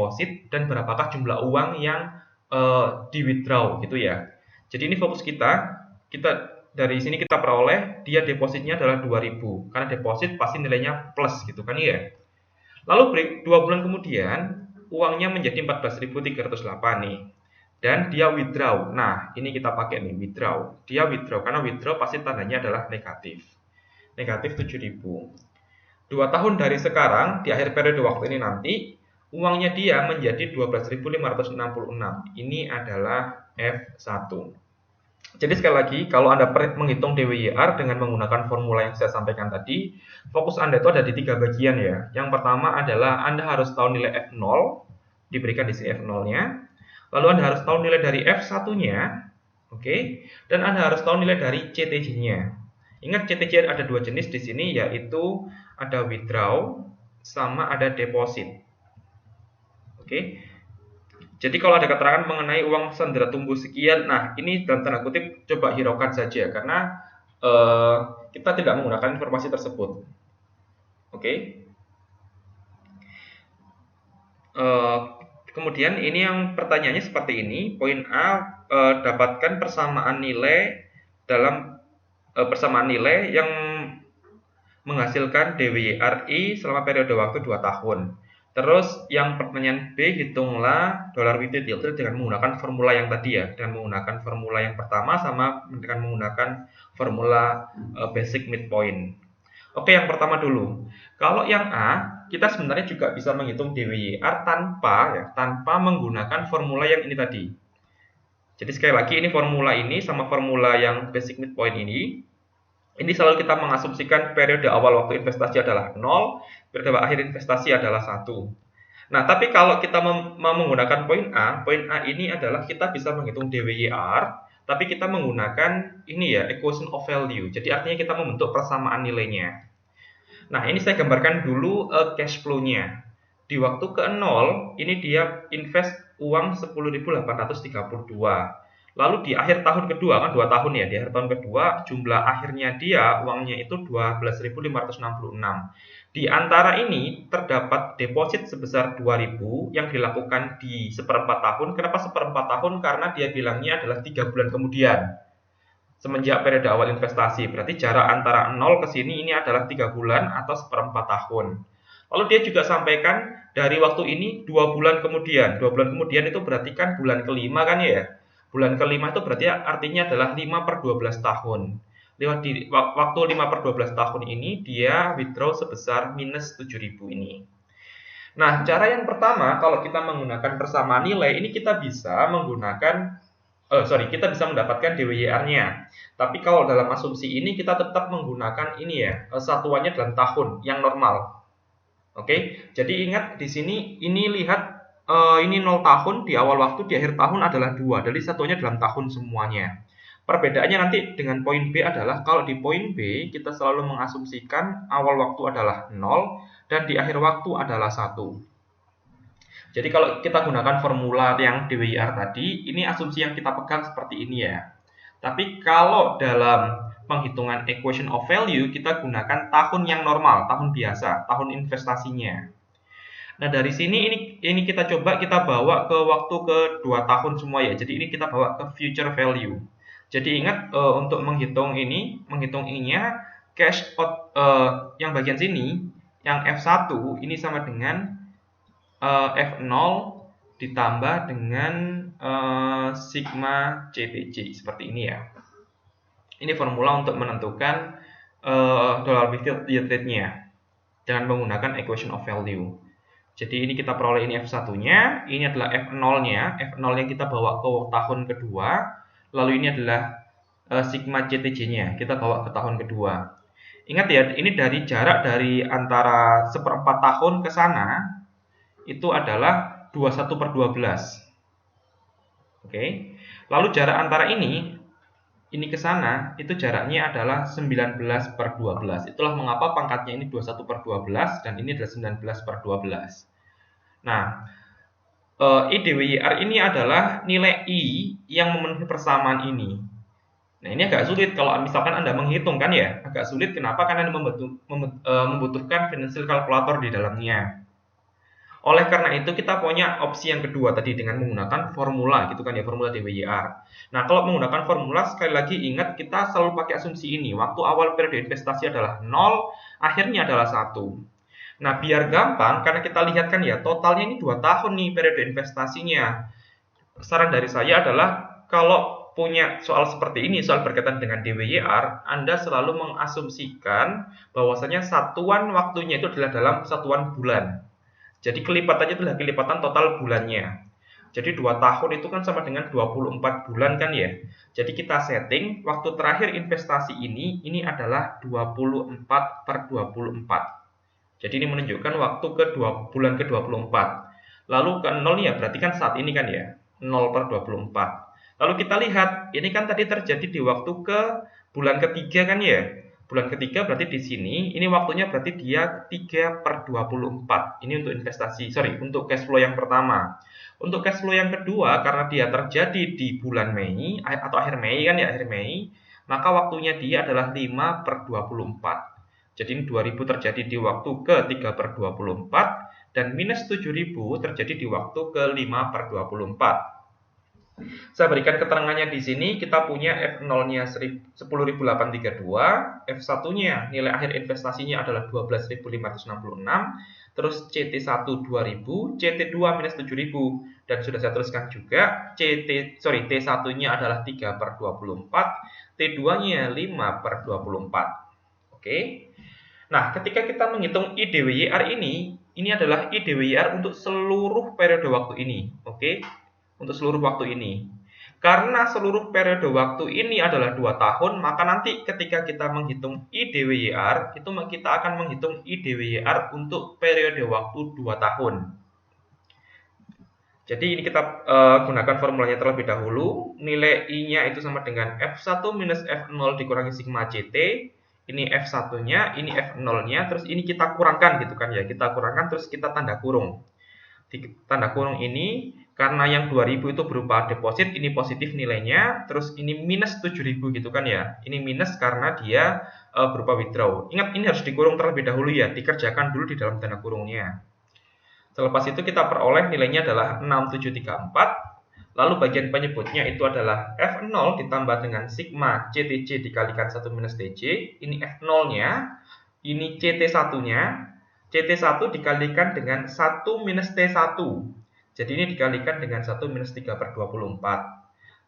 deposit dan berapakah jumlah uang yang di withdraw gitu ya. Jadi ini fokus kita dari sini kita peroleh dia depositnya adalah 2000 karena deposit pasti nilainya plus gitu kan ya. Lalu break 2 bulan kemudian uangnya menjadi 14.308 nih. Dan dia withdraw. Nah, ini kita pakai nih withdraw. Dia withdraw karena withdraw pasti tandanya adalah negatif. Negatif 7.000. 2 tahun dari sekarang di akhir periode waktu ini nanti uangnya dia menjadi 12.566. Ini adalah F1. Jadi sekali lagi, kalau Anda menghitung DWYR dengan menggunakan formula yang saya sampaikan tadi, fokus Anda itu ada di 3 bagian ya. Yang pertama adalah Anda harus tahu nilai F0, diberikan di sini F0-nya. Lalu Anda harus tahu nilai dari F1-nya, oke? Dan Anda harus tahu nilai dari CTJ-nya. Ingat CTJ ada 2 jenis di sini, yaitu ada withdraw sama ada deposit. Oke? Jadi kalau ada keterangan mengenai uang sandera tumbuh sekian, nah ini dalam tanda kutip coba hiraukan saja karena kita tidak menggunakan informasi tersebut. Oke? Kemudian ini yang pertanyaannya seperti ini, poin A, dapatkan persamaan nilai dalam persamaan nilai yang menghasilkan DWYRI selama periode waktu 2 tahun. Terus yang pertanyaan B, hitunglah dollar weighted yield dengan menggunakan formula yang tadi ya, dengan menggunakan formula yang pertama sama dengan menggunakan formula basic midpoint. Oke, yang pertama dulu. Kalau yang A, kita sebenarnya juga bisa menghitung DWYR tanpa menggunakan formula yang ini tadi. Jadi sekali lagi ini formula ini sama formula yang basic midpoint ini selalu kita mengasumsikan periode awal waktu investasi adalah 0, periode akhir investasi adalah 1. Nah, tapi kalau kita menggunakan poin A ini adalah kita bisa menghitung DWYR, tapi kita menggunakan ini ya, equation of value. Jadi artinya kita membentuk persamaan nilainya. Nah, ini saya gambarkan dulu cash flow-nya. Di waktu ke-0, ini dia invest uang 10.832. Lalu di akhir tahun kedua, kan 2 tahun ya, di akhir tahun kedua jumlah akhirnya dia uangnya itu 12.566. Di antara ini terdapat deposit sebesar 2.000 yang dilakukan di seperempat tahun. Kenapa seperempat tahun? Karena dia bilangnya adalah 3 bulan kemudian. Semenjak periode awal investasi, berarti jarak antara 0 ke sini ini adalah 3 bulan atau seperempat tahun. Lalu dia juga sampaikan dari waktu ini 2 bulan kemudian. 2 bulan kemudian itu berarti kan bulan kelima kan ya? Bulan kelima itu berarti artinya adalah 5/12 tahun. Di waktu 5/12 tahun ini dia withdraw sebesar minus 7.000 ini. Nah, cara yang pertama kalau kita menggunakan persamaan nilai ini kita bisa menggunakan kita bisa mendapatkan DWYR-nya. Tapi kalau dalam asumsi ini kita tetap menggunakan ini ya, satuannya dalam tahun yang normal. Oke, jadi ingat di sini ini lihat ini 0 tahun di awal waktu, di akhir tahun adalah 2. Jadi satunya dalam tahun semuanya. Perbedaannya nanti dengan poin B adalah kalau di poin B kita selalu mengasumsikan awal waktu adalah 0 dan di akhir waktu adalah 1. Jadi kalau kita gunakan formula yang DWYR tadi, ini asumsi yang kita pegang seperti ini ya. Tapi kalau dalam penghitungan equation of value kita gunakan tahun yang normal, tahun biasa, tahun investasinya. Nah, dari sini ini kita coba kita bawa ke waktu ke 2 tahun semua ya. Jadi ini kita bawa ke future value. Jadi ingat untuk menghitung ininya cash out yang bagian sini, yang F1 ini sama dengan F0 ditambah dengan sigma CTJ seperti ini ya. Ini formula untuk menentukan dollar weighted yield rate-nya dengan menggunakan equation of value. Jadi ini kita peroleh ini F1-nya, ini adalah F0-nya. F0-nya kita bawa ke tahun kedua, lalu ini adalah sigma CTJ-nya, kita bawa ke tahun kedua. Ingat ya, ini dari jarak dari antara seperempat tahun ke sana, itu adalah 21/12. Oke. Lalu jarak antara ini ke sana, itu jaraknya adalah 19/12. Itulah mengapa pangkatnya ini 21/12 dan ini adalah 19/12. Nah, IDWYR ini adalah nilai I yang memenuhi persamaan ini. Nah, ini agak sulit kalau misalkan Anda menghitung kan ya. Agak sulit kenapa? Karena Anda membutuhkan financial calculator di dalamnya. Oleh karena itu kita punya opsi yang kedua tadi dengan menggunakan formula gitu kan ya, formula DWYR. Nah, kalau menggunakan formula sekali lagi ingat kita selalu pakai asumsi ini. Waktu awal periode investasi adalah 0, akhirnya adalah 1. Nah, biar gampang karena kita lihat kan ya, totalnya ini 2 tahun nih periode investasinya. Saran dari saya adalah kalau punya soal seperti ini, soal berkaitan dengan DWYR, Anda selalu mengasumsikan bahwasanya satuan waktunya itu adalah dalam satuan bulan. Jadi kelipatannya itu adalah kelipatan total bulannya. Jadi 2 tahun itu kan sama dengan 24 bulan kan ya. Jadi kita setting waktu terakhir investasi ini adalah 24 per 24. Jadi ini menunjukkan waktu bulan ke-24. Lalu ke 0 ya berarti kan saat ini kan ya. 0 per 24. Lalu kita lihat, ini kan tadi terjadi di waktu ke bulan ketiga kan ya. Bulan ketiga berarti di sini, ini waktunya berarti dia 3 per 24. Ini untuk investasi, untuk cash flow yang pertama. Untuk cash flow yang kedua, karena dia terjadi di bulan Mei, atau akhir Mei kan ya, akhir Mei, maka waktunya dia adalah 5 per 24. Jadi ini 2000 terjadi di waktu ke 3 per 24, dan minus 7000 terjadi di waktu ke 5 per 24. Saya berikan keterangannya di sini, kita punya F0-nya 10.832, F1-nya nilai akhir investasinya adalah 12.566, terus CT1 2000, CT2 minus 7.000, dan sudah saya tuliskan juga T1-nya adalah 3 per 24, T2-nya 5 per 24. Oke. Nah, ketika kita menghitung IDWYR ini adalah IDWYR untuk seluruh periode waktu ini. Oke. Untuk seluruh waktu ini. Karena seluruh periode waktu ini adalah 2 tahun, maka nanti ketika kita menghitung IDWYR, itu kita akan menghitung IDWYR untuk periode waktu 2 tahun. Jadi ini kita gunakan formulanya terlebih dahulu. Nilai I-nya itu sama dengan F1 minus F0 dikurangi sigma CT. Ini F1-nya, ini F0-nya, terus ini kita kurangkan gitu kan ya. Kita kurangkan terus kita tanda kurung. Di tanda kurung ini karena yang 2000 itu berupa deposit, ini positif nilainya, terus ini minus 7000 gitu kan ya. Ini minus karena dia berupa withdraw. Ingat ini harus dikurung terlebih dahulu ya, dikerjakan dulu di dalam tanda kurungnya. Selepas itu kita peroleh nilainya adalah 6734. Lalu bagian penyebutnya itu adalah F0 ditambah dengan sigma CTC dikalikan 1 minus TC. Ini F0-nya, ini CT1-nya. CT1 dikalikan dengan 1 minus T1. Jadi ini dikalikan dengan 1 minus 3 per 24.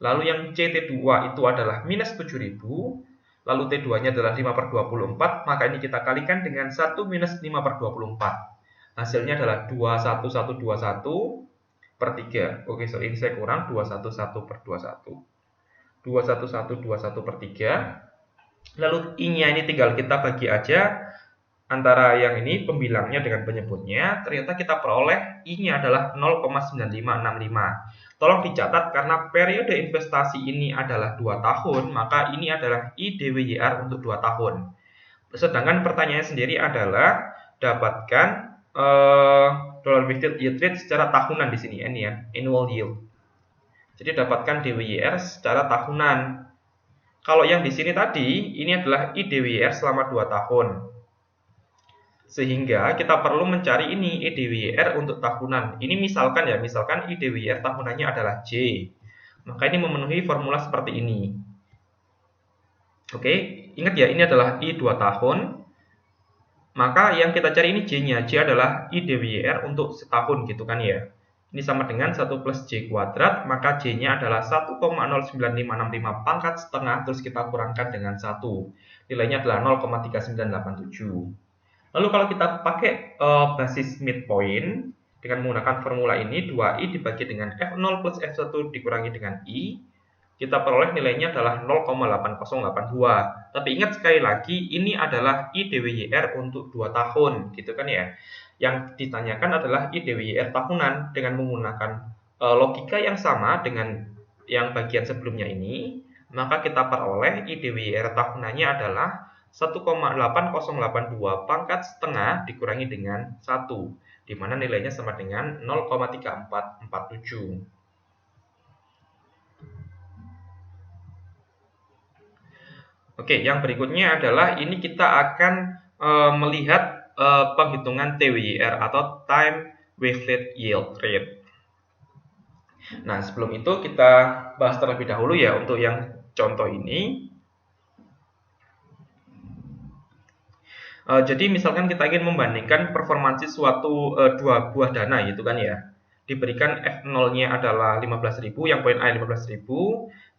Lalu yang CT2 itu adalah minus 7000. Lalu T2-nya adalah 5 per 24. Maka ini kita kalikan dengan 1 minus 5 per 24. Hasilnya adalah 21121 per 3. Oke, ini saya kurang 211 per 21. 21121 per 3. Lalu I-nya ini tinggal kita bagi aja antara yang ini pembilangnya dengan penyebutnya, ternyata kita peroleh I-nya adalah 0,9565. Tolong dicatat karena periode investasi ini adalah 2 tahun, maka ini adalah IDWYR untuk 2 tahun. Sedangkan pertanyaannya sendiri adalah dapatkan dollar weighted yield rate secara tahunan di sini, ini ya, annual yield. Jadi dapatkan DWYR secara tahunan. Kalau yang di sini tadi, ini adalah IDWYR selama 2 tahun. Sehingga kita perlu mencari ini IDWYR untuk tahunan. Ini misalkan ya, misalkan IDWYR tahunannya adalah J. Maka ini memenuhi formula seperti ini. Oke, ingat ya, ini adalah I 2 tahun. Maka yang kita cari ini J-nya. J adalah IDWYR untuk setahun gitu kan ya. Ini sama dengan 1 plus J kuadrat, maka J-nya adalah 1,09565 pangkat setengah, terus kita kurangkan dengan 1. Nilainya adalah 0,3987. Lalu kalau kita pakai basis midpoint dengan menggunakan formula ini, 2I dibagi dengan F0 plus F1 dikurangi dengan I, kita peroleh nilainya adalah 0,8082. Tapi ingat sekali lagi, ini adalah IDWYR untuk 2 tahun, gitu kan ya. Yang ditanyakan adalah IDWYR tahunan dengan menggunakan logika yang sama dengan yang bagian sebelumnya ini, maka kita peroleh IDWYR tahunannya adalah 1,8082 pangkat setengah dikurangi dengan 1, di mana nilainya sama dengan 0,3447. Oke, yang berikutnya adalah ini kita akan melihat penghitungan TWYR atau time wavelet yield rate. Nah, sebelum itu kita bahas terlebih dahulu ya untuk yang contoh ini. Jadi misalkan kita ingin membandingkan performansi suatu dua buah dana gitu kan ya. Diberikan F0-nya adalah 15.000, yang poin A 15.000,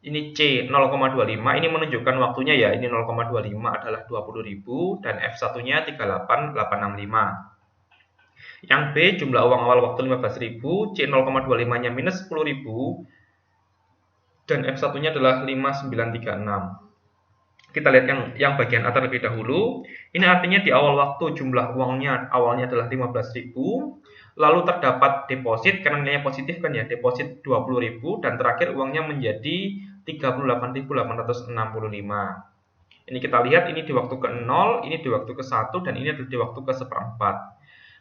ini C 0,25, ini menunjukkan waktunya ya, ini 0,25 adalah 20.000 dan F1-nya 38.865. Yang B jumlah uang awal waktu 15.000, C 0,25-nya minus 10.000 dan F1-nya adalah 5936. Kita lihat yang bagian atas terlebih dahulu. Ini artinya di awal waktu jumlah uangnya awalnya adalah 15.000, lalu terdapat deposit karena nilainya positif kan ya, deposit 20.000 dan terakhir uangnya menjadi 38.865. Ini kita lihat ini di waktu ke-0, ini di waktu ke-1 dan ini adalah di waktu ke-1/4.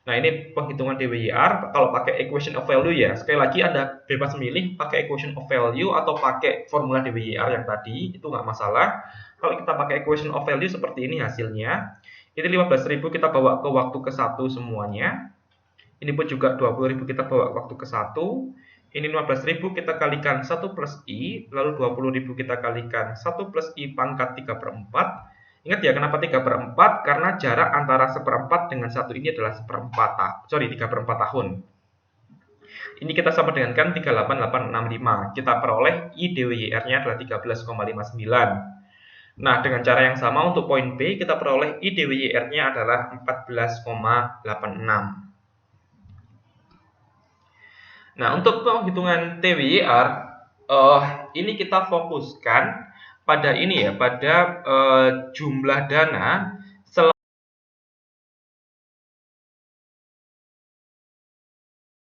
Nah, ini penghitungan DWYR kalau pakai equation of value ya. Sekali lagi Anda bebas memilih pakai equation of value atau pakai formula DWYR yang tadi, itu nggak masalah. Kalau kita pakai equation of value seperti ini hasilnya. Ini 15.000 kita bawa ke waktu ke-1 semuanya. Ini pun juga 20.000 kita bawa ke waktu ke-1. Ini 15.000 kita kalikan 1 plus I, lalu 20.000 kita kalikan 1 plus I pangkat 3/4. Ingat ya, kenapa 3/4? Karena jarak antara 1/4 dengan 1 ini adalah 3/4 tahun. Ini kita sama dengan kan 38865. Kita peroleh I DWYR-nya adalah 13,59. Nah, dengan cara yang sama untuk poin B, kita peroleh I DWYR-nya adalah 14,86. Nah, untuk penghitungan TWYR, ini kita fokuskan pada ini ya, pada jumlah dana